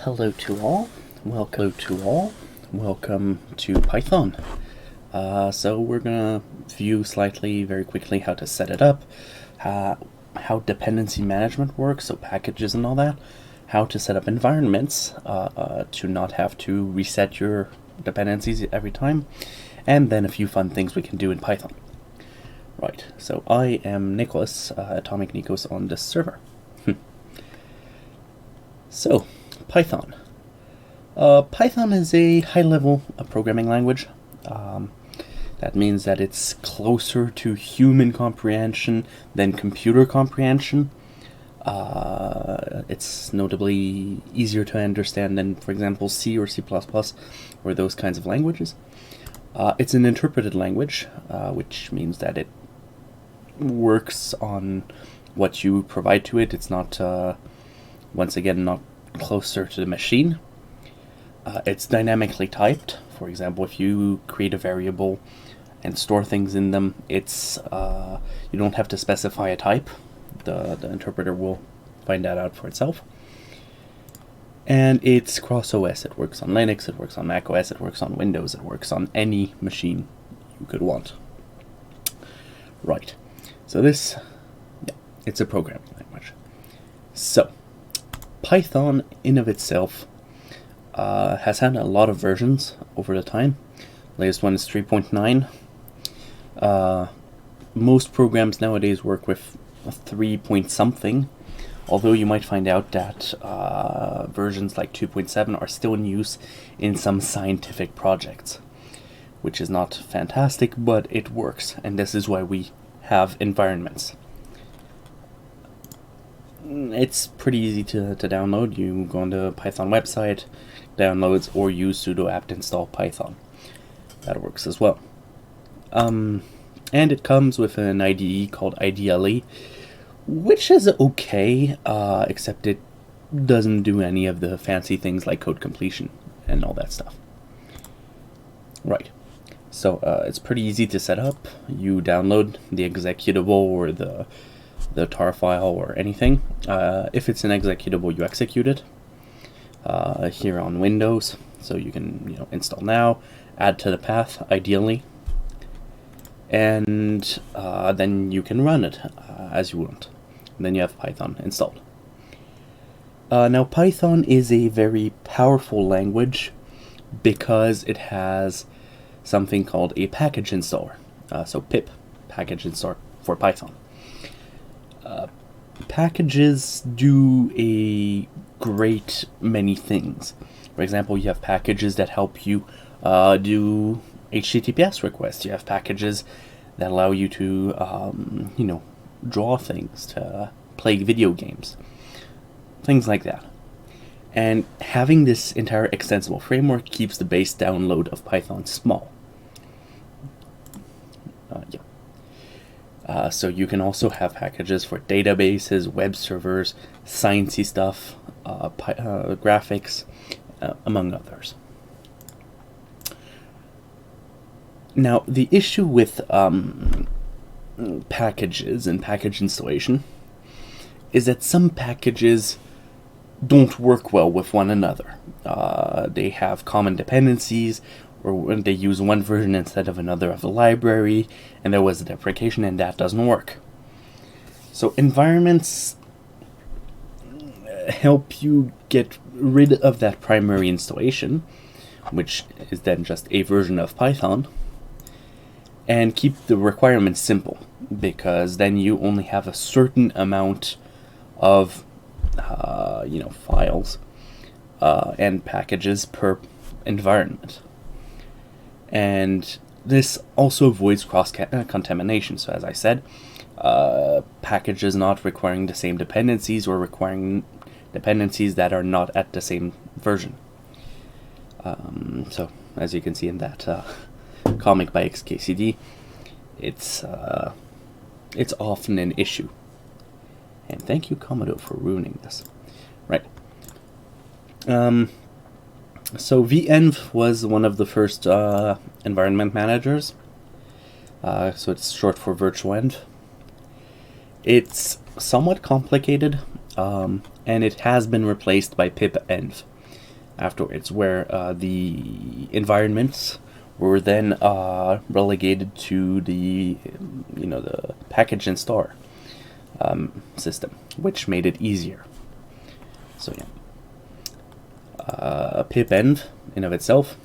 Hello to all. Welcome to Python. So we're gonna view very quickly how to set it up, how dependency management works, so packages and all that, how to set up environments to not have to reset your dependencies every time, and then a few fun things we can do in Python. Right, so I am Nicholas, Atomic Nikos on this server. So, Python. Python is a high-level programming language. That means that it's closer to human comprehension than computer comprehension. It's notably easier to understand than, for example, C or C++ or those kinds of languages. It's an interpreted language, which means that it works on what you provide to it. It's not, once again, not closer to the machine. It's dynamically typed. For example, if you create a variable and store things in them, it's you don't have to specify a type. The interpreter will find that out for itself. And it's cross OS. It works on Linux, it works on Mac OS, it works on Windows, it works on any machine you could want. Right. So this, it's a programming language. So, Python in of itself has had a lot of versions over the time. Latest one is 3.9. Most programs nowadays work with 3 point something, although you might find out that versions like 2.7 are still in use in some scientific projects, which is not fantastic, but it works, and this is why we have environments. It's pretty easy to download. You go on the Python website, downloads, or use sudo apt install Python. That works as well. And it comes with an IDE called IDLE, which is okay, except it doesn't do any of the fancy things like code completion and all that stuff. Right. So it's pretty easy to set up. You download the executable or the tar file or anything. If it's an executable, you execute it here on Windows. So you can install now, add to the path ideally, and then you can run it as you want. And then you have Python installed. Now Python is a very powerful language because it has something called a package installer. So pip, package installer for Python. Packages do a great many things. For example, you have packages that help you do HTTPS requests. You have packages that allow you to, draw things, to play video games, things like that. And having this entire extensible framework keeps the base download of Python small. So you can also have packages for databases, web servers, sciencey stuff, graphics, among others. Now, the issue with packages and package installation is that some packages don't work well with one another. They have common dependencies, or when they use one version instead of another of the library, and there was a deprecation, and that doesn't work. So environments help you get rid of that primary installation, which is then just a version of Python, and keep the requirements simple, because then you only have a certain amount of files and packages per environment. And this also avoids cross-contamination. So as I said, packages not requiring the same dependencies or requiring dependencies that are not at the same version. So as you can see in that comic by XKCD, it's often an issue. And thank you, Komodo, for ruining this. Right. So venv was one of the first environment managers. So it's short for virtual env. It's somewhat complicated, and it has been replaced by pipenv. afterwards, where the environments were then relegated to the the package installer system, which made it easier. So yeah, pipenv in of itself,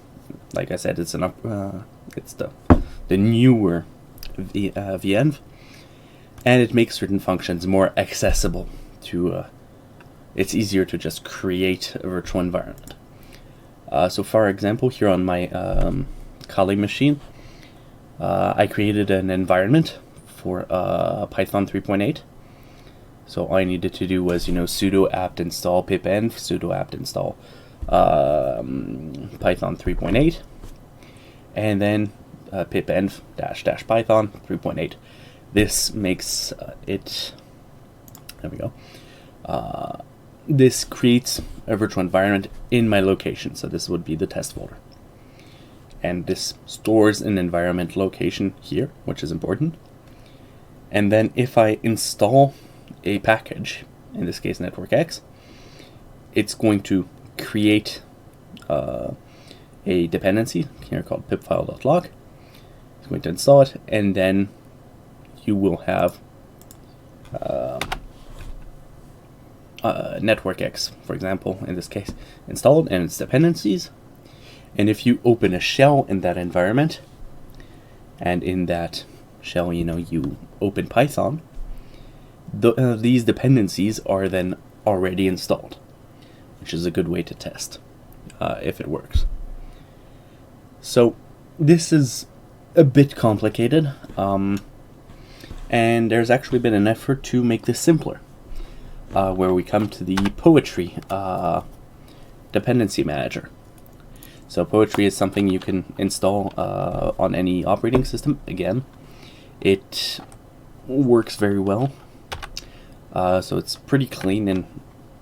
like I said, it's the newer venv, and it makes certain functions more accessible to. It's easier to just create a virtual environment. So for example, here on my Kali machine, I created an environment for Python 3.8. So all I needed to do was, sudo apt install pipenv, sudo apt install Python 3.8, and then pipenv -- Python 3.8. This makes it. There we go. This creates a virtual environment in my location. So this would be the test folder. And this stores an environment location here, which is important. And then if I install a package, in this case NetworkX, it's going to create a dependency here called pipfile.log. It's going to install it, and then you will have NetworkX, for example, in this case, installed and its dependencies. And if you open a shell in that environment, and in that shell, you open Python, these dependencies are then already installed, which is a good way to test if it works. So this is a bit complicated, and there's actually been an effort to make this simpler. Where we come to the Poetry Dependency Manager. So Poetry is something you can install on any operating system. Again, it works very well. So it's pretty clean and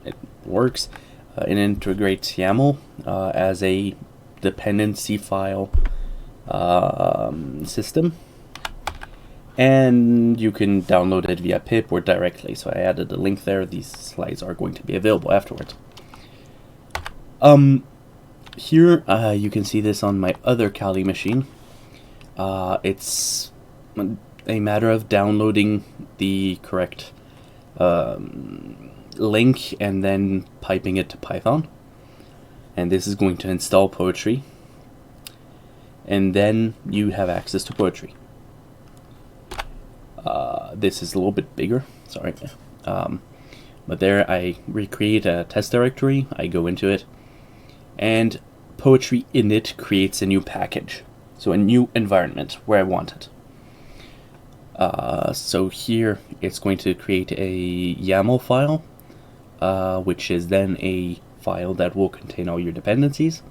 it works. It integrates YAML as a dependency file system. And you can download it via pip or directly. So I added a link there. These slides are going to be available afterwards. Here you can see this on my other Kali machine. It's a matter of downloading the correct link and then piping it to Python. And this is going to install Poetry. And then you have access to Poetry. This is a little bit bigger, sorry. But there I recreate a test directory, I go into it, and Poetry init creates a new package. So a new environment where I want it. So here it's going to create a YAML file, which is then a file that will contain all your dependencies.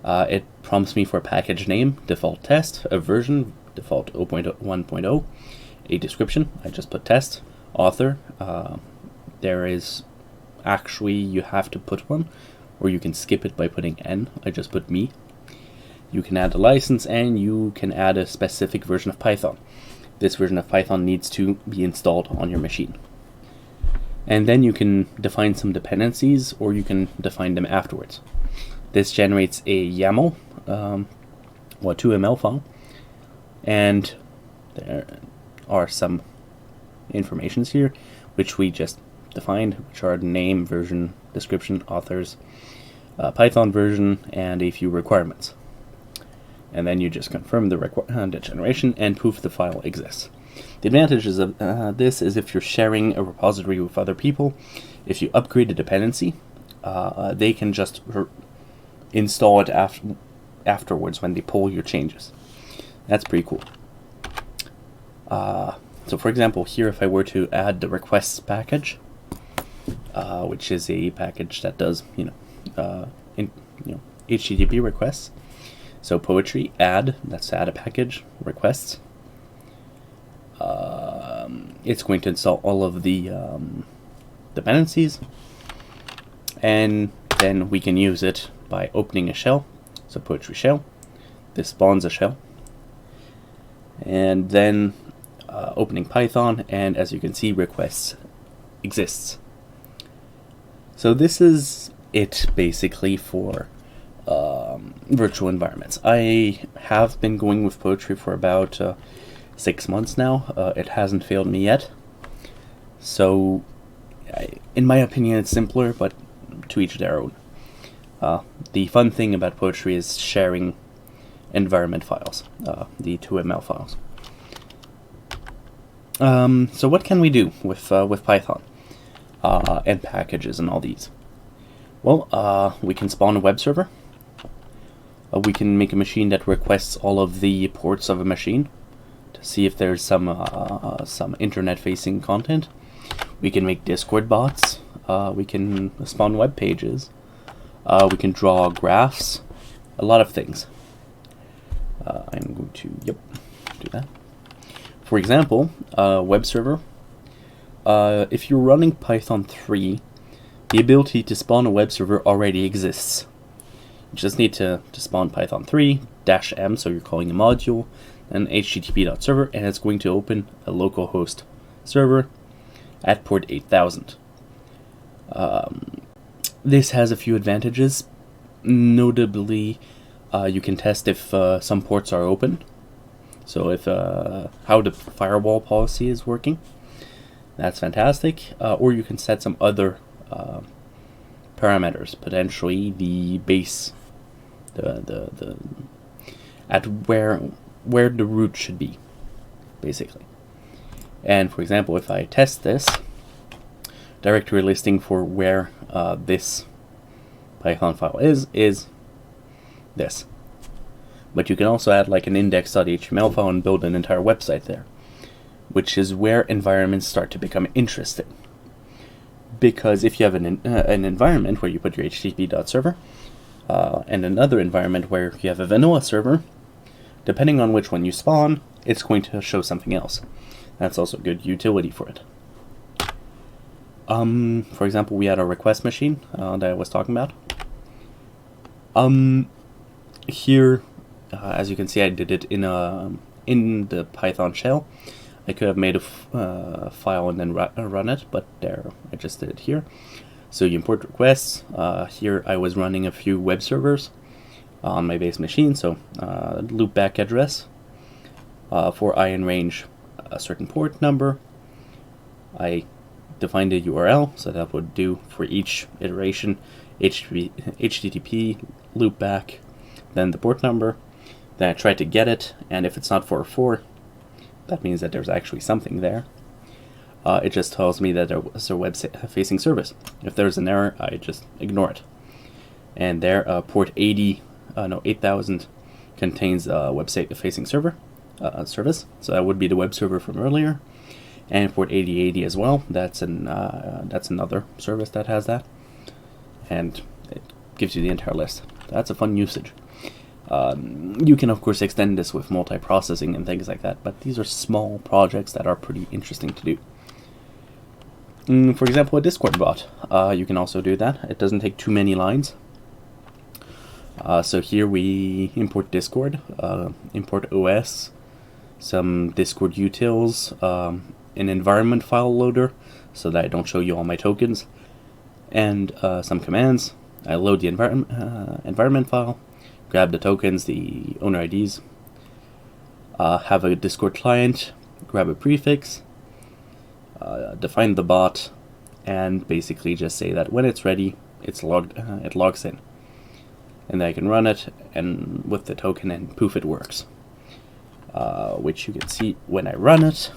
It prompts me for a package name, default test, a version, default 0.1.0, a description, I just put test, author, there is actually, you have to put one, or you can skip it by putting N, I just put me. You can add a license, and you can add a specific version of Python. This version of Python needs to be installed on your machine. And then you can define some dependencies, or you can define them afterwards. This generates a YAML, 2ML file, and there are some informations here which we just defined, which are name, version, description, authors, Python version, and a few requirements. And then you just confirm the generation, and poof, the file exists. The advantages of this is if you're sharing a repository with other people, if you upgrade a dependency, they can just install it afterwards when they pull your changes. That's pretty cool. So for example, here if I were to add the requests package, which is a package that does HTTP requests. So Poetry add, that's add a package, requests. It's going to install all of the dependencies, and then we can use it by opening a shell. So Poetry shell, this spawns a shell, and then opening Python, and as you can see, requests exists. So this is it basically for virtual environments. I have been going with Poetry for about 6 months now. It hasn't failed me yet. So, in my opinion, it's simpler, but to each their own. The fun thing about Poetry is sharing environment files, the 2ML files. So what can we do with Python and packages and all these? Well, we can spawn a web server. We can make a machine that requests all of the ports of a machine to see if there's some internet-facing content. We can make Discord bots. We can spawn web pages. We can draw graphs. A lot of things. I'm going to do that. For example, web server. If you're running Python 3, the ability to spawn a web server already exists. You just need to spawn Python 3 -m, so you're calling a module, and http.server, and it's going to open a localhost server at port 8000. This has a few advantages. Notably, you can test if some ports are open. So if how the firewall policy is working. That's fantastic. Or you can set some other parameters, potentially the base, the at where the root should be, basically. And for example, if I test this directory listing for where this Python file is this. But you can also add like an index.html file and build an entire website there, which is where environments start to become interesting. Because if you have an environment where you put your http.server and another environment where you have a vanilla server, depending on which one you spawn, it's going to show something else. That's also good utility for it. For example, we had a request machine that I was talking about. Here, as you can see, I did it in the Python shell. I could have made a file and then run it, but there, I just did it here. So you import requests. Here I was running a few web servers on my base machine, so loopback address for I in range a certain port number. I defined a URL, so that would do for each iteration HTTP loopback, then the port number. Then I tried to get it, and if it's not 404, that means that there's actually something there. It just tells me that there was a web-facing service. If there's an error, I just ignore it. And there, port 8000 contains a web-facing server service. So that would be the web server from earlier, and port 8080 as well. That's another service that has that, and it gives you the entire list. That's a fun usage. You can of course extend this with multiprocessing and things like that, but these are small projects that are pretty interesting to do. For example, a Discord bot. You can also do that. It doesn't take too many lines. So here we import Discord, import OS, some Discord utils, an environment file loader so that I don't show you all my tokens, and some commands. I load the environment file, grab the tokens, the owner IDs, have a Discord client, grab a prefix, define the bot, and basically just say that when it's ready, it logs in. And then I can run it and with the token, and poof, it works. Which you can see when I run it.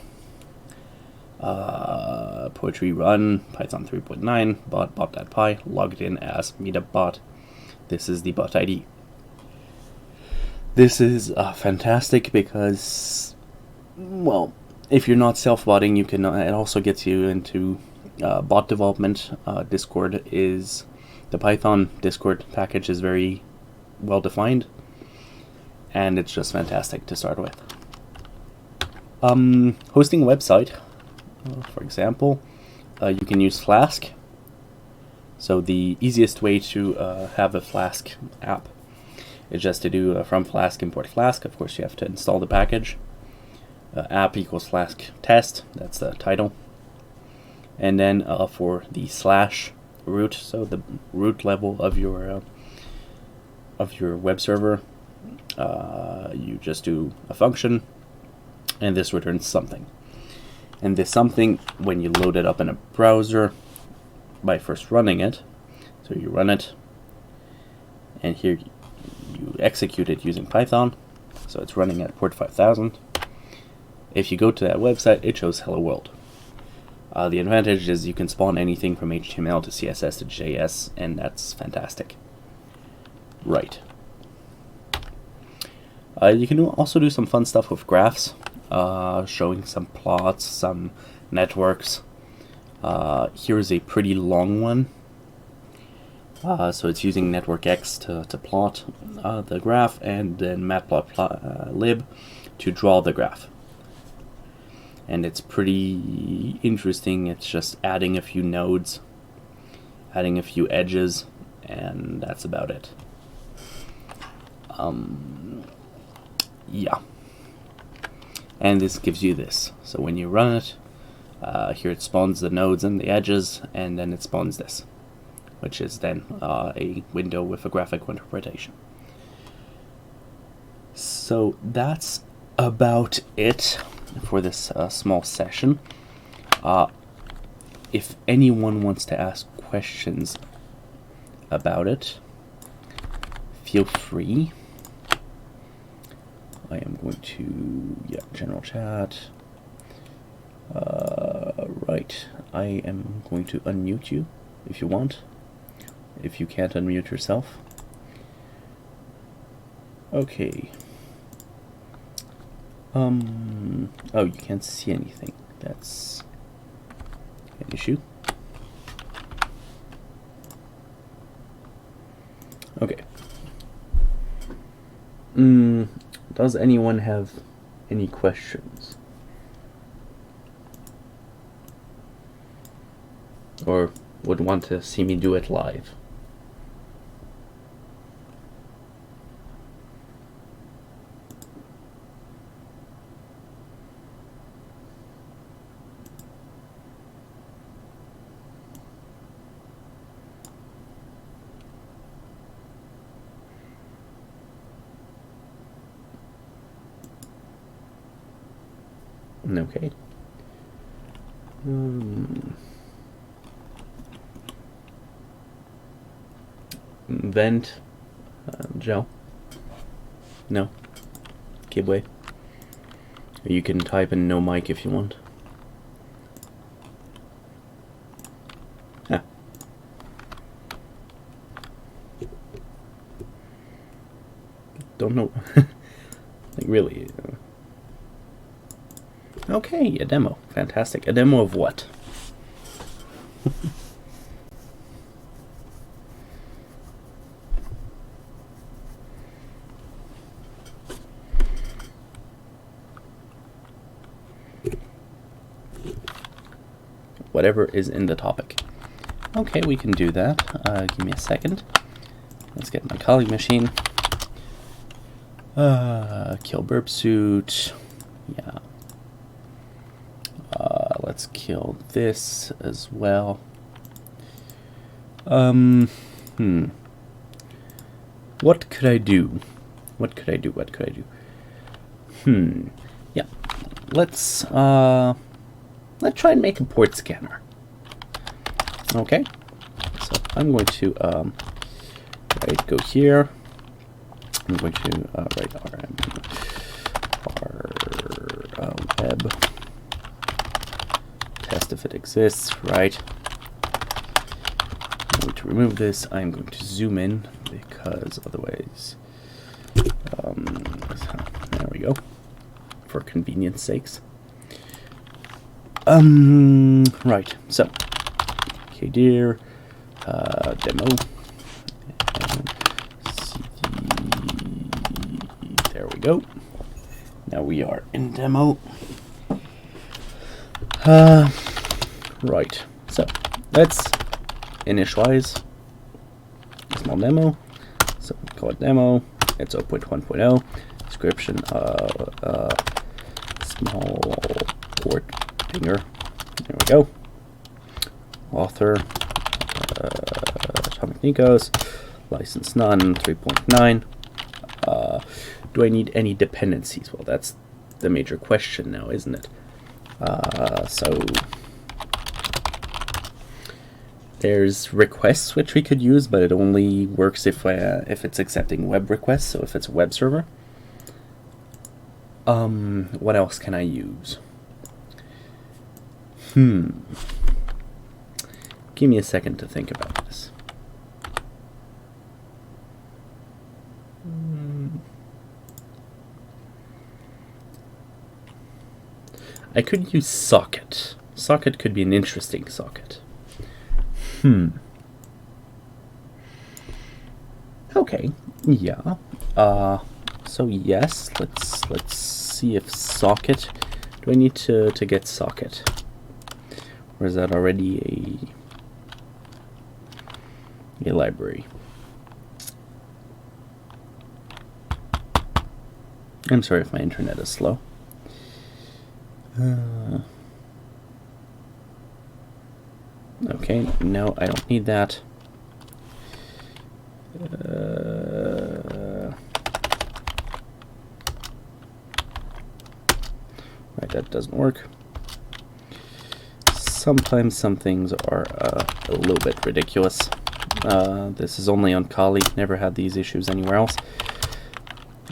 Poetry run, Python 3.9, bot.py, logged in as meetup bot. This is the bot ID. This is fantastic because, well, if you're not self-botting, you can. It also gets you into bot development. The Python Discord package is very well defined, and it's just fantastic to start with. Hosting a website, for example, you can use Flask. So the easiest way to have a Flask app is just to do from Flask import Flask. Of course, you have to install the package. App equals Flask test, that's the title. And then for the slash root, so the root level of your web server. You just do a function, and this returns something. And this something, when you load it up in a browser, by first running it, so you run it, and here you execute it using Python, so it's running at port 5000. If you go to that website, it shows hello world. The advantage is you can spawn anything from HTML to CSS to JS, and that's fantastic. Right. You can also do some fun stuff with graphs, showing some plots, some networks. Here's a pretty long one. So it's using network X to plot the graph, and then matplotlib to draw the graph. And it's pretty interesting. It's just adding a few nodes, adding a few edges, and that's about it. Yeah. And this gives you this. So when you run it, here it spawns the nodes and the edges, and then it spawns this, which is then a window with a graphical interpretation. So that's about it for this small session. If anyone wants to ask questions about it, feel free. I am going to, general chat. Right, I am going to unmute you if you want. If you can't unmute yourself. Okay. Oh, you can't see anything. That's an issue. Okay. Does anyone have any questions? Or would want to see me do it live? Okay. Vent. Joe? No? Kibwe? You can type in no mic if you want. Huh. Don't know. Like, really? Okay, a demo. Fantastic. A demo of what? Whatever is in the topic. Okay, we can do that. Give me a second. Let's get my calling machine. Kill burp suit. Yeah. Let's kill this as well. What could I do? What could I do? Yeah. Let's try and make a port scanner. Okay. So I'm going to go here. I'm going to write rm web test if it exists, right? I'm going to remove this. I'm going to zoom in because otherwise, there we go. For convenience sakes. Right. So, kdir demo. There we go. Now we are in demo. Right. So let's initialize a small demo. So call it demo. It's 0.1.0. Description small port pinger. There we go. Author Atomic Nikos, license none, 3.9. Do I need any dependencies? Well, that's the major question now, isn't it? So there's requests which we could use, but it only works if it's accepting web requests, so if it's a web server. What else can I use? Give me a second to think about this. I could use socket. Socket could be an interesting socket. Okay, yeah. So yes, let's see if socket. Do I need to get socket? Or is that already a library? I'm sorry if my internet is slow. Okay, no, I don't need that. Right, that doesn't work. Sometimes some things are a little bit ridiculous. This is only on Kali, never had these issues anywhere else.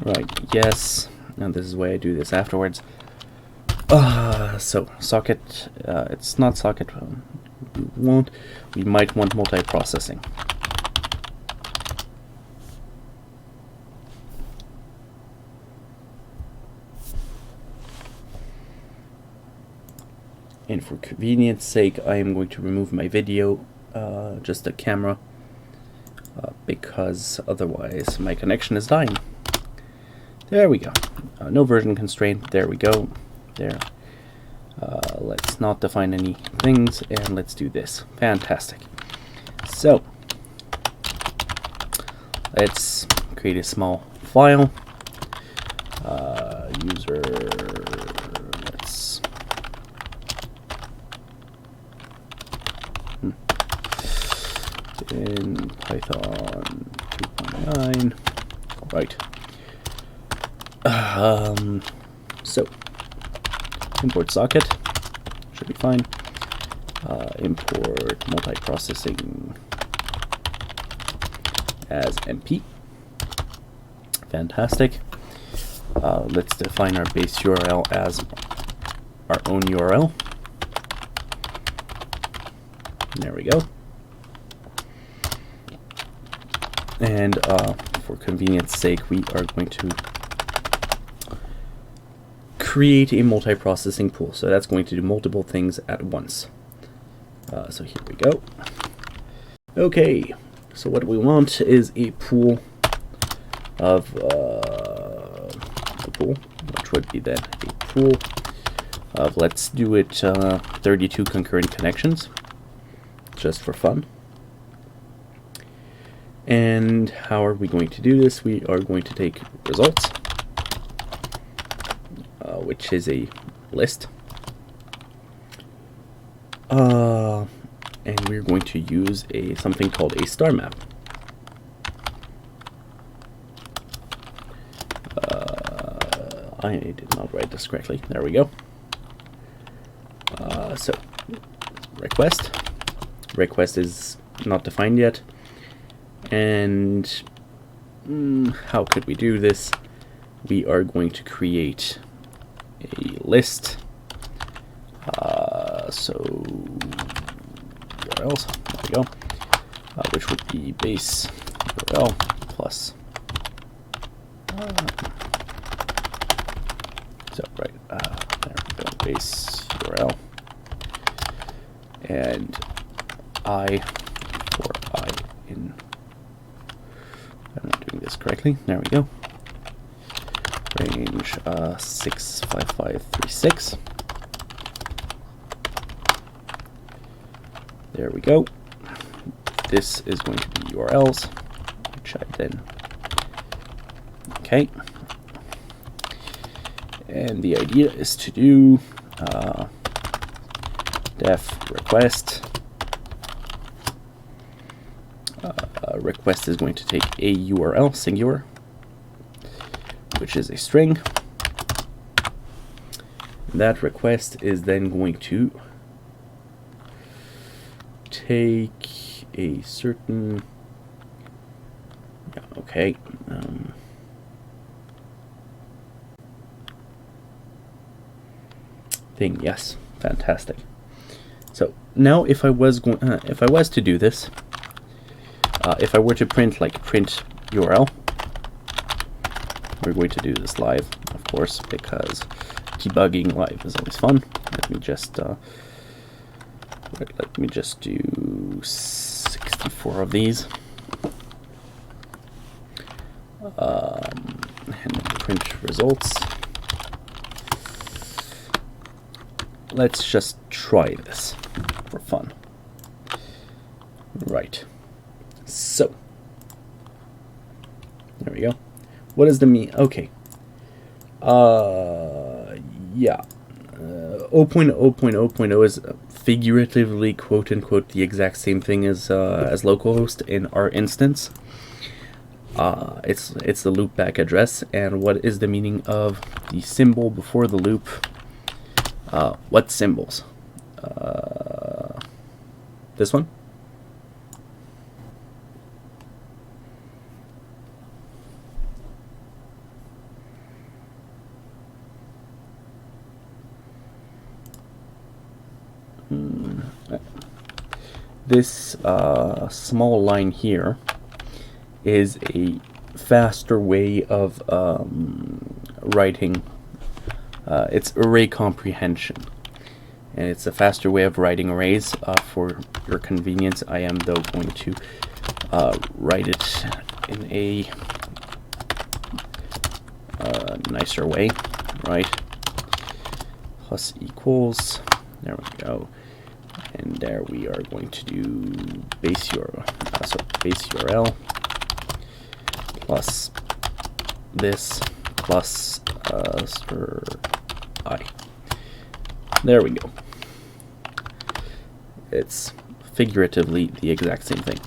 Right, yes, and this is why I do this afterwards. So socket, it's not socket. We might want multiprocessing. And for convenience sake, I am going to remove my video, just the camera, because otherwise my connection is dying. There we go. No version constraint. There we go. There. Let's not define any things, and let's do this. Fantastic. So let's create a small file. User. Let's. In Python 2.9. Right. So import socket should be fine. Import multiprocessing as MP. Fantastic. Let's define our base URL as our own URL. There we go. And for convenience sake, we are going to create a multiprocessing pool. So that's going to do multiple things at once. So here we go. Okay, so what we want is a pool of which would be then a pool of, let's do it 32 concurrent connections, just for fun. And how are we going to do this? We are going to take results, which is a list, and we're going to use something called a star map. I did not write this correctly. There we go. So request is not defined yet. And how could we do this? We are going to create a list. So URLs, there we go, which would be base URL plus. So right, there we go, base URL, and I for I in. I'm not doing this correctly. There we go. Range 65536. There we go. This is going to be URLs, which I then. Okay. And the idea is to do def request request is going to take a URL, singular, which is a string. That request is then going to take a certain, okay, thing. Yes, fantastic. So now, if I was to do this, if I were to print print URL, we're going to do this live, of course, because debugging live is always fun. Let me just do 64 of these. And print results. Let's just try this for fun. Right. So there we go. What does the mean? Okay. Yeah. 0.0.0.0 is figuratively, quote unquote, the exact same thing as localhost in our instance. It's the loopback address. And what is the meaning of the symbol before the loop? What symbols? This one? This small line here is a faster way of writing. It's array comprehension, and it's a faster way of writing arrays. For your convenience, I am though going to write it in a nicer way, right? Plus equals. There we go. And there we are going to do base URL plus this plus I. There we go. It's figuratively the exact same thing.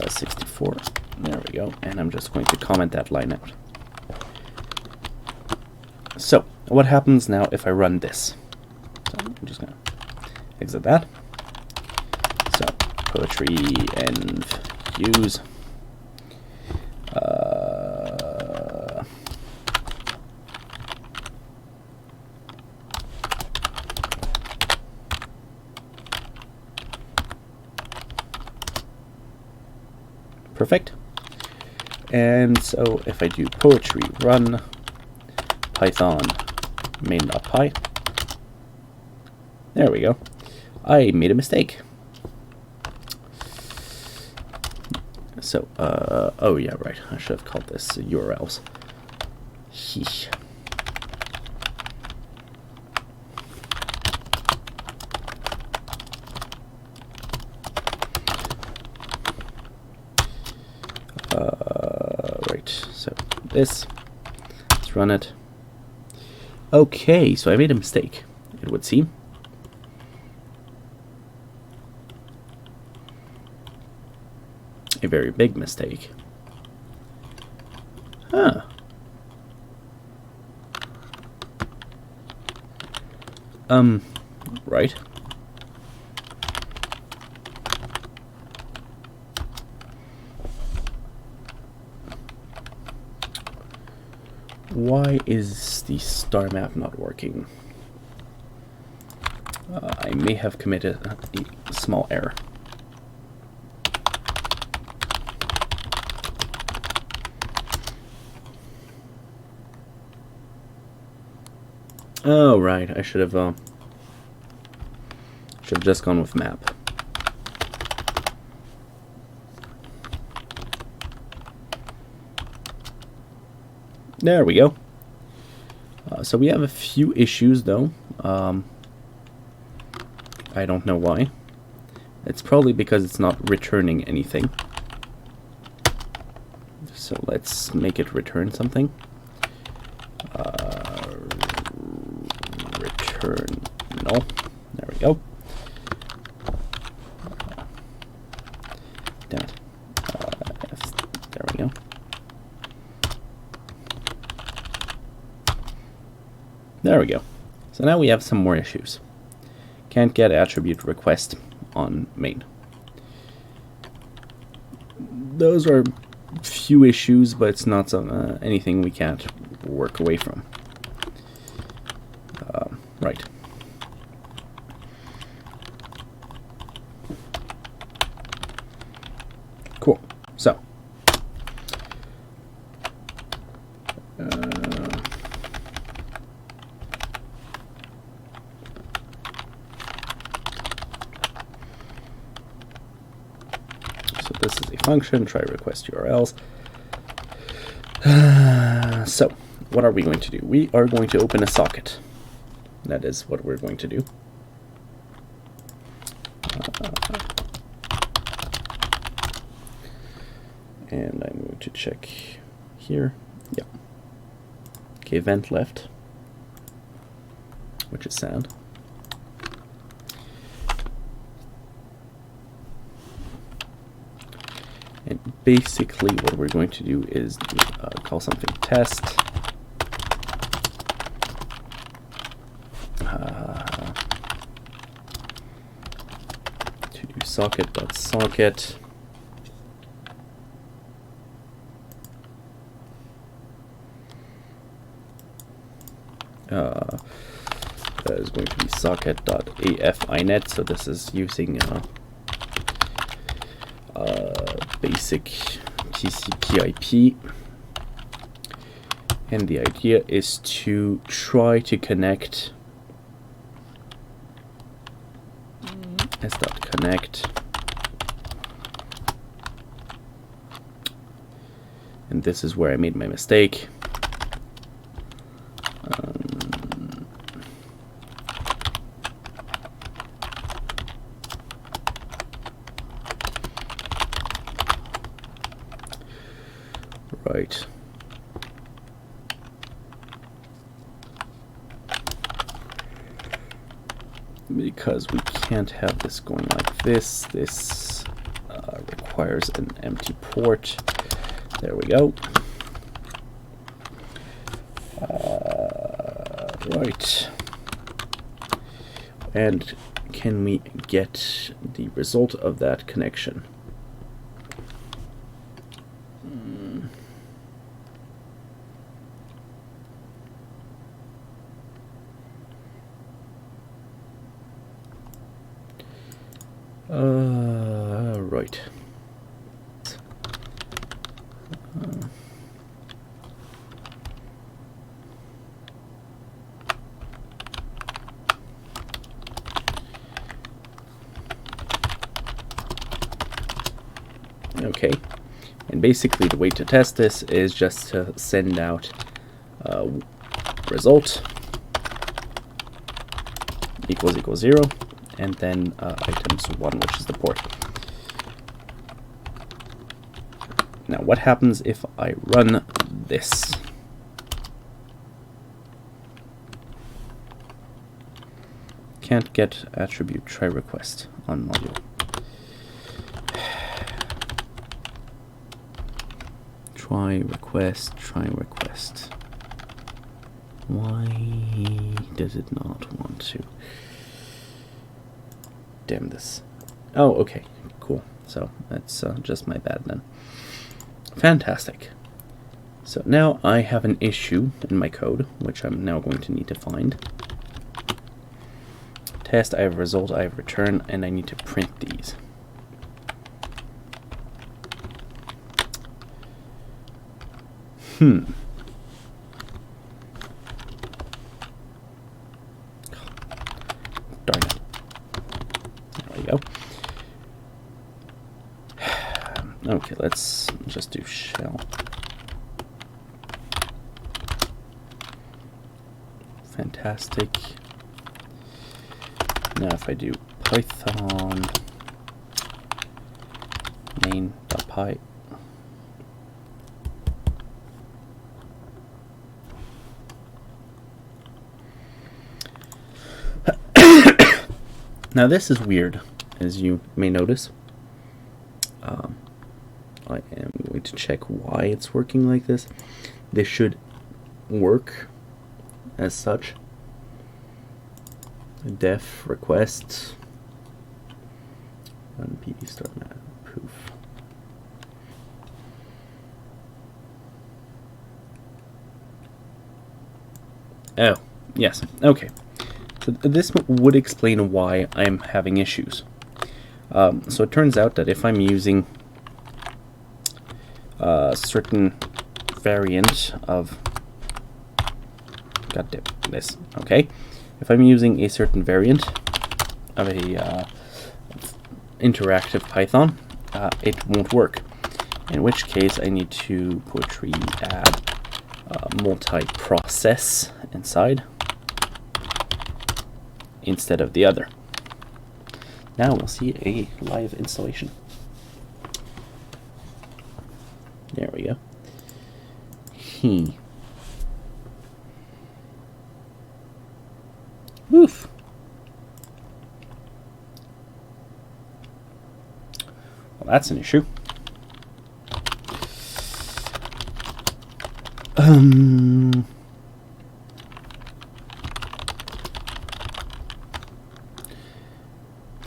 64. There we go. And I'm just going to comment that line out. So what happens now if I run this? So I'm just going to exit that. So poetry and use. Perfect. And so if I do poetry run python main.py, there we go. I made a mistake. So, oh yeah, right. I should have called this URLs. Sheesh. Right. So this. Let's run it. Okay, so I made a mistake, it would seem. A very big mistake. Huh. Right. Why is the star map not working? I may have committed a small error. Oh, right. I should have just gone with map. There we go. So we have a few issues, though. I don't know why. It's probably because it's not returning anything. So let's make it return something. Return null. There we go. Damn it. There we go. There we go. So now we have some more issues. Can't get attribute request on main. Those are few issues, but it's not anything we can't work away from. Right. Cool. So. So this is a function, try request URLs. So what are we going to do? We are going to open a socket. That is what we're going to do. And I'm going to check here. Yeah. Okay, event left, which is sad. And basically what we're going to do is call something test. To do socket.socket. That is going to be socket.afinet, so this is using basic TCP/IP, and the idea is to try to connect s.connect, and this is where I made my mistake. Right. Because we can't have this going like this. This requires an empty port. There we go. Right. And can we get the result of that connection? Right. Okay, and basically the way to test this is just to send out result equals 0, and then items 1, which is the port. Now what happens if I run this? Can't get attribute try request on module. Try request. Why does it not want to? Damn this. Oh, okay, cool. So that's just my bad then. Fantastic. So now I have an issue in my code, which I'm now going to need to find. Test, I have result, I have return, and I need to print these. Darn it. There we go. Okay, let's just do shell. Fantastic. Now if I do python main.py, now this is weird, as you may notice. I am going to check why it's working like this. This should work as such. Def request run pd start map poof. Oh, yes, okay. So this would explain why I'm having issues. So it turns out that if I'm using a certain variant of this, okay? If I'm using a certain variant of a interactive Python, it won't work. In which case I need to poetry add multi-process inside instead of the other. Now we'll see a live installation. There we go. Oof. Well, that's an issue.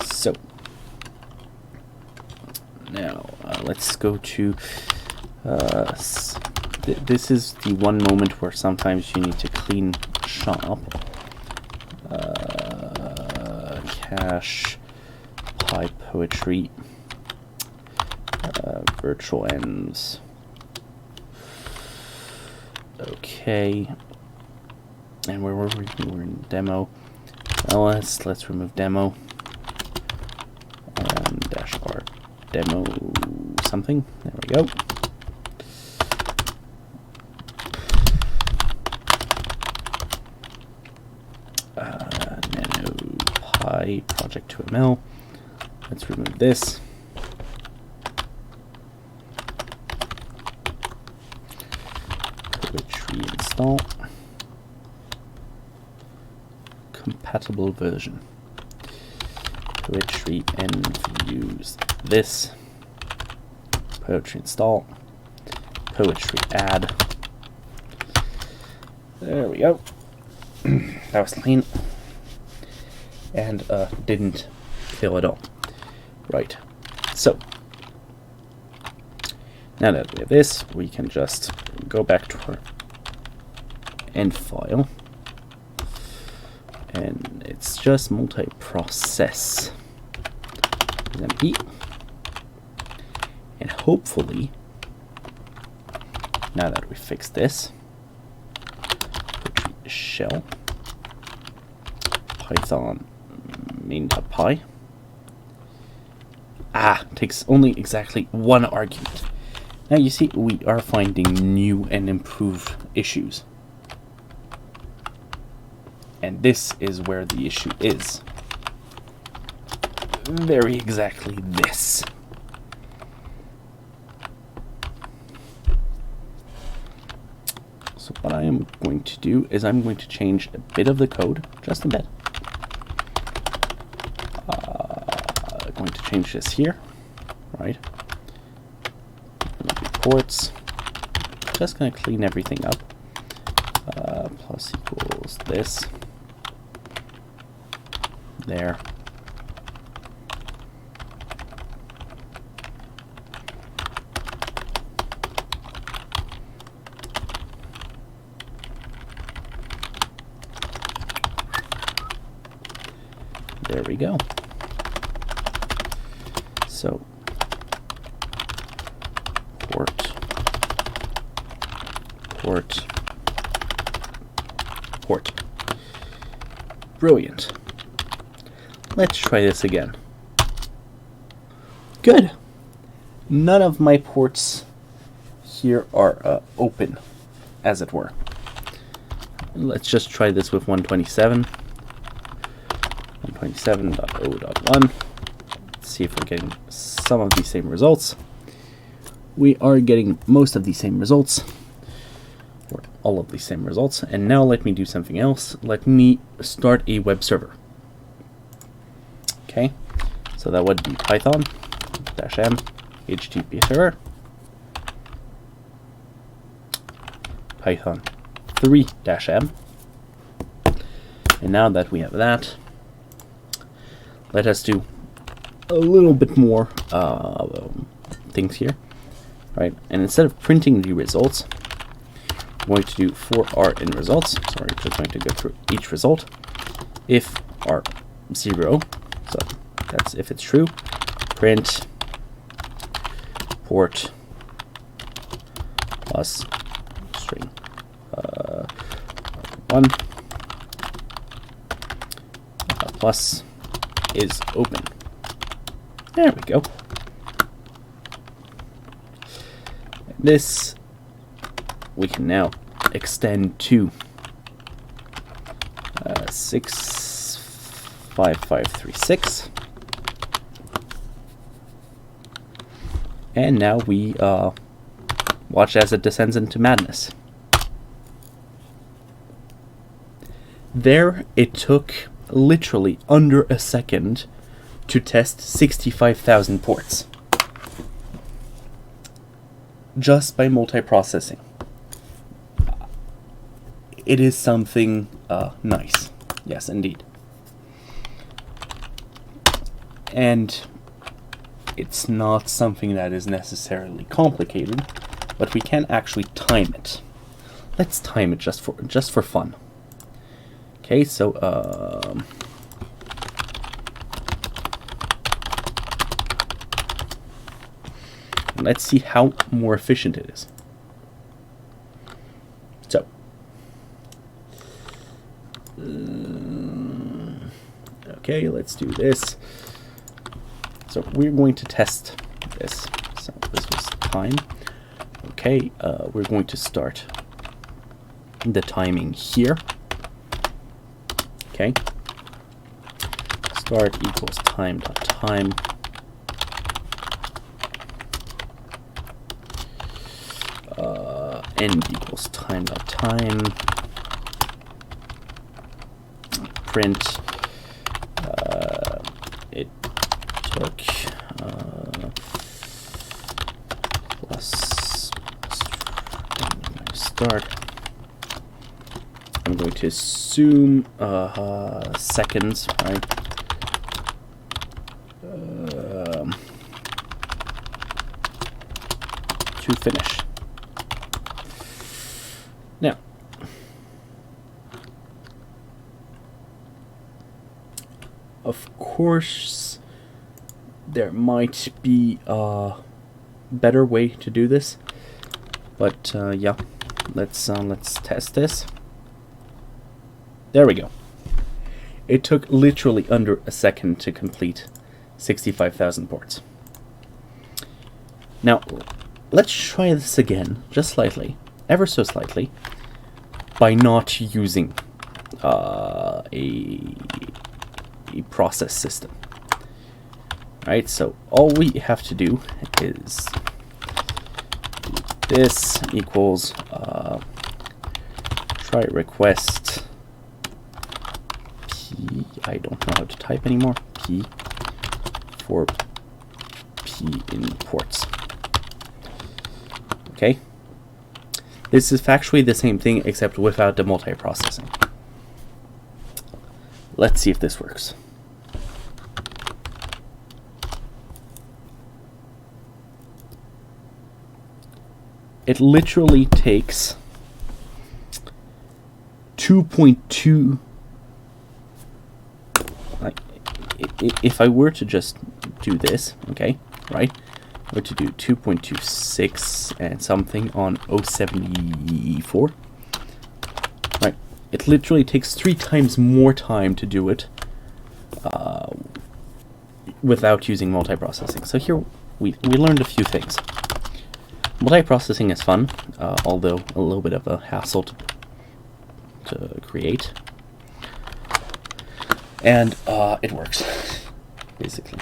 So now let's go to this is the one moment where sometimes you need to clean shop. Cache PyPoetry virtual ends. Okay, and where were we? We were in demo. Well, let's remove demo. -r demo something. There we go. NanoPy project 2ml. Let's remove this. Poetry install. Compatible version. Poetry and use this. Poetry install. Poetry add. There we go. That was clean. And didn't fail at all. Right. So now that we have this, we can just go back to our end file. And it's just multi-process. MP. And hopefully, now that we fixed this, shell Python main.py. Takes only exactly one argument. Now you see we are finding new and improved issues. And this is where the issue is. Very exactly this. So what I am going to do is I'm going to change a bit of the code, just a bit. I'm going to change this here, right? Reports. Just going to clean everything up. Plus equals this. There. There we go. So port. Brilliant. Let's try this again. Good. None of my ports here are open, as it were. Let's just try this with 127. 127.0.1. Let's see if we're getting some of these same results. We are getting most of these same results, or all of these same results. And now let me do something else. Let me start a web server. Okay, so that would be Python -m HTTP server. Python 3-m. And now that we have that, let us do a little bit more things here, right? And instead of printing the results, I'm going to do for r in results. Sorry, just going to go through each result. If r 0, so that's if it's true, print port plus string 1 plus is open. There we go. This we can now extend to 65536, and now we watch as it descends into madness. There, it took literally under a second to test 65,000 ports just by multiprocessing. It is something nice. Yes, indeed. And it's not something that is necessarily complicated, but we can actually time it. Let's time it just for fun. Okay, so let's see how more efficient it is. So, okay, let's do this. So we're going to test this. So this was time. Okay, we're going to start the timing here. Okay. Start equals time.time. End equals time.time. Print. It took plus start. I'm going to assume seconds, right? To finish. Now, of course, there might be a better way to do this, but yeah, let's test this. There we go. It took literally under a second to complete 65,000 ports. Now, let's try this again, just slightly, ever so slightly, by not using a process system. Right, so all we have to do is this equals try request p, I don't know how to type anymore, p for p in ports. Okay, this is factually the same thing except without the multiprocessing. Let's see if this works. It literally takes 2.2. Like, if I were to just do this, okay, right? I were to do 2.26 and something on 074. Right, it literally takes 3 times more time to do it without using multiprocessing. So here we learned a few things. Multiprocessing is fun, although a little bit of a hassle to create. And it works, basically.